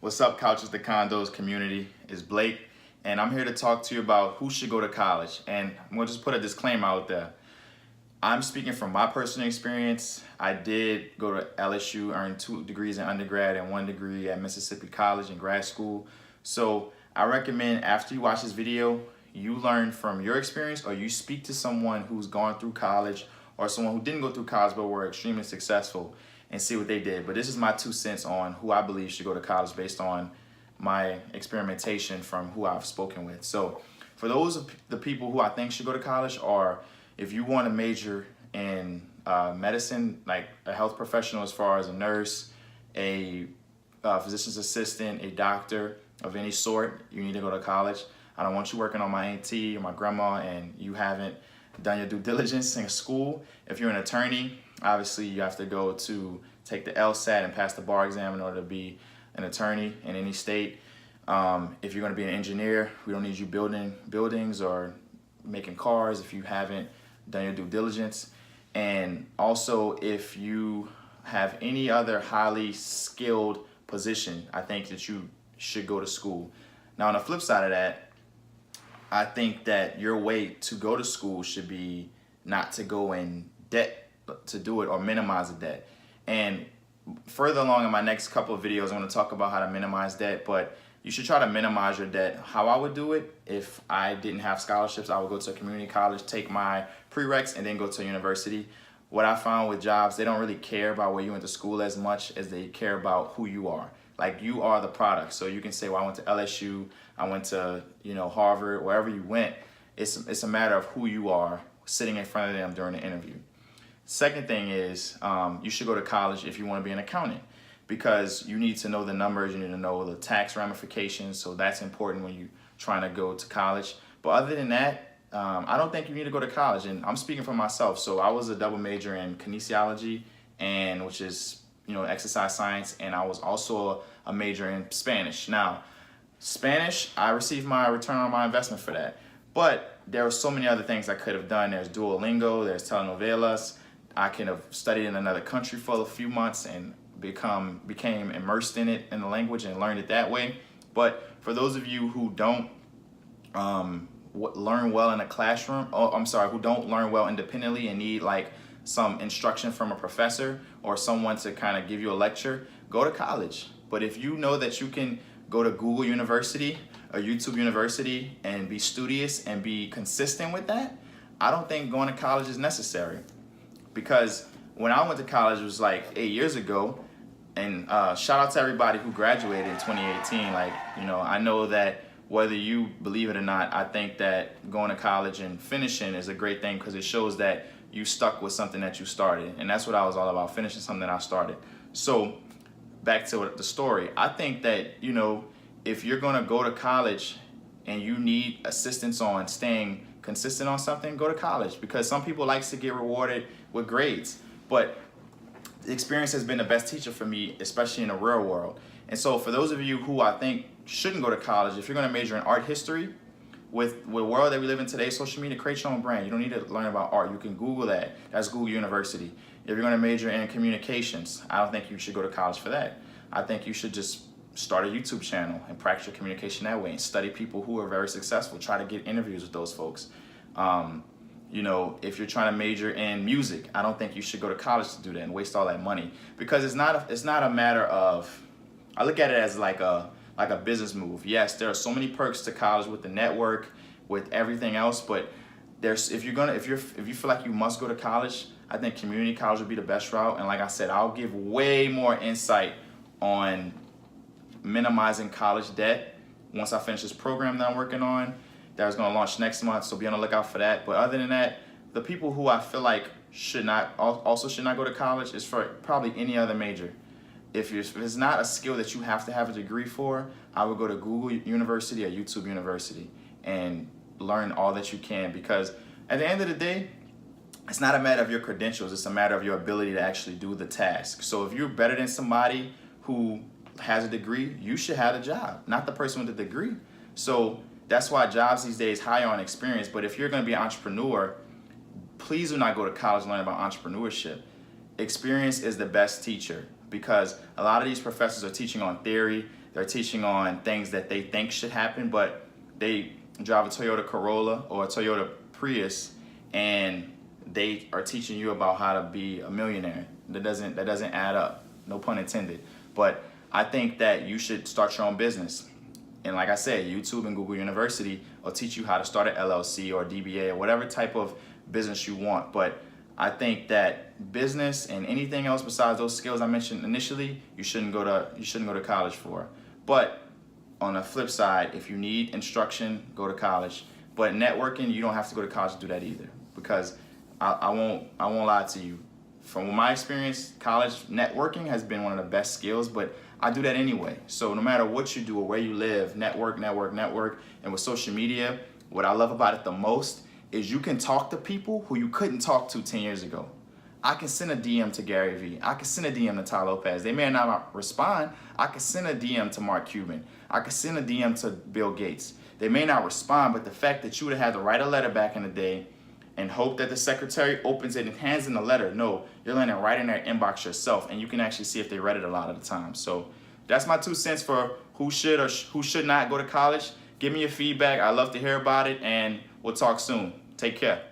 What's up, Couches to Condos community? It's Blake, and I'm here to talk to you about who should go to college. And I'm gonna just put a disclaimer out there. I'm speaking from my personal experience. I did go to LSU, earn 2 degrees in undergrad and 1 degree at Mississippi College in grad school. So I recommend after you watch this video, you learn from your experience or you speak to someone who's gone through college or someone who didn't go through college but were extremely successful and see what they did. But this is my 2 cents on who I believe should go to college based on my experimentation from who I've spoken with. So for those of the people who I think should go to college are if you want to major in medicine, like a health professional as far as a nurse, a physician's assistant, a doctor of any sort, you need to go to college. I don't want you working on my auntie or my grandma and you haven't done your due diligence in school. If you're an attorney, obviously you have to go to take the LSAT and pass the bar exam in order to be an attorney in any state. If you're going to be an engineer, we don't need you building buildings or making cars if you haven't done your due diligence. And also if you have any other highly skilled position, I think that you should go to school. Now on the flip side of that, I think that your way to go to school should be not to go in debt to do it or minimize the debt. And further along in my next couple of videos, I'm going to talk about how to minimize debt, but you should try to minimize your debt. How I would do it, if I didn't have scholarships, I would go to a community college, take my prereqs, and then go to a university. What I found with jobs, they don't really care about where you went to school as much as they care about who you are. Like you are the product. So you can say, well, I went to LSU, I went to Harvard, wherever you went. It's a matter of who you are sitting in front of them during the interview. Second thing is you should go to college if you want to be an accountant because you need to know the numbers, you need to know the tax ramifications, so that's important when you're trying to go to college. But other than that, I don't think you need to go to college, and I'm speaking for myself. So I was a double major in kinesiology, and which is exercise science, and I was also a major in Spanish. Now, Spanish, I received my return on my investment for that, but there were so many other things I could have done. There's Duolingo, there's telenovelas. I could have studied in another country for a few months and became immersed in it, in the language, and learned it that way. But for those of you who don't learn well in a classroom, who don't learn well independently and need like some instruction from a professor or someone to kind of give you a lecture, go to college. But if you know that you can go to Google University or YouTube University and be studious and be consistent with that, I don't think going to college is necessary. Because when I went to college, it was like 8 years ago, and shout out to everybody who graduated in 2018. Like, I know that whether you believe it or not, I think that going to college and finishing is a great thing because it shows that you stuck with something that you started. And that's what I was all about, finishing something I started. So back to the story. I think that, if you're going to go to college and you need assistance on staying consistent on something, go to college, because some people like to get rewarded with grades. But the experience has been the best teacher for me, especially in the real world. And so for those of you who I think shouldn't go to college, if you're going to major in art history, with the world that we live in today, social media, create your own brand. You don't need to learn about art. You can Google that. That's Google University. If you're going to major in communications, I don't think you should go to college for that. I think you should just start a YouTube channel and practice your communication that way and study people who are very successful. Try to get interviews with those folks. If you're trying to major in music, I don't think you should go to college to do that and waste all that money, because it's not a matter of, I look at it as like a business move. Yes, there are so many perks to college with the network, with everything else, but if you feel like you must go to college, I think community college would be the best route. And like I said, I'll give way more insight on minimizing college debt once I finish this program that I'm working on that is going to launch next month, so be on the lookout for that. But other than that, the people who I feel like should not go to college is for probably any other major. If it's not a skill that you have to have a degree for, I would go to Google University or YouTube University and learn all that you can, because at the end of the day, it's not a matter of your credentials, it's a matter of your ability to actually do the task. So if you're better than somebody who has a degree, you should have a job, not the person with the degree. So that's why jobs these days hire on experience. But if you're going to be an entrepreneur, please do not go to college to learn about entrepreneurship. Experience is the best teacher, because a lot of these professors are teaching on theory. they're teaching on things that they think should happen, but they drive a Toyota Corolla or a Toyota Prius and they are teaching you about how to be a millionaire. That doesn't add up. No pun intended. But I think that you should start your own business. And like I said, YouTube and Google University will teach you how to start an LLC or DBA or whatever type of business you want. But I think that business and anything else besides those skills I mentioned initially, you shouldn't go to college for. But on the flip side, if you need instruction, go to college. But networking, you don't have to go to college to do that either. Because I won't lie to you. From my experience, college networking has been one of the best skills, but I do that anyway. So no matter what you do or where you live, network. And with social media, what I love about it the most is you can talk to people who you couldn't talk to 10 years ago. I can send a DM to Gary Vee. I can send a DM to Ty Lopez. They may not respond. I can send a DM to Mark Cuban. I can send a DM to Bill Gates. They may not respond, but the fact that you would have had to write a letter back in the day and hope that the secretary opens it and hands in the letter. No, you're letting it right in their inbox yourself, and you can actually see if they read it a lot of the time. So that's my 2 cents for who should or who should not go to college. Give me your feedback. I'd love to hear about it, and we'll talk soon. Take care.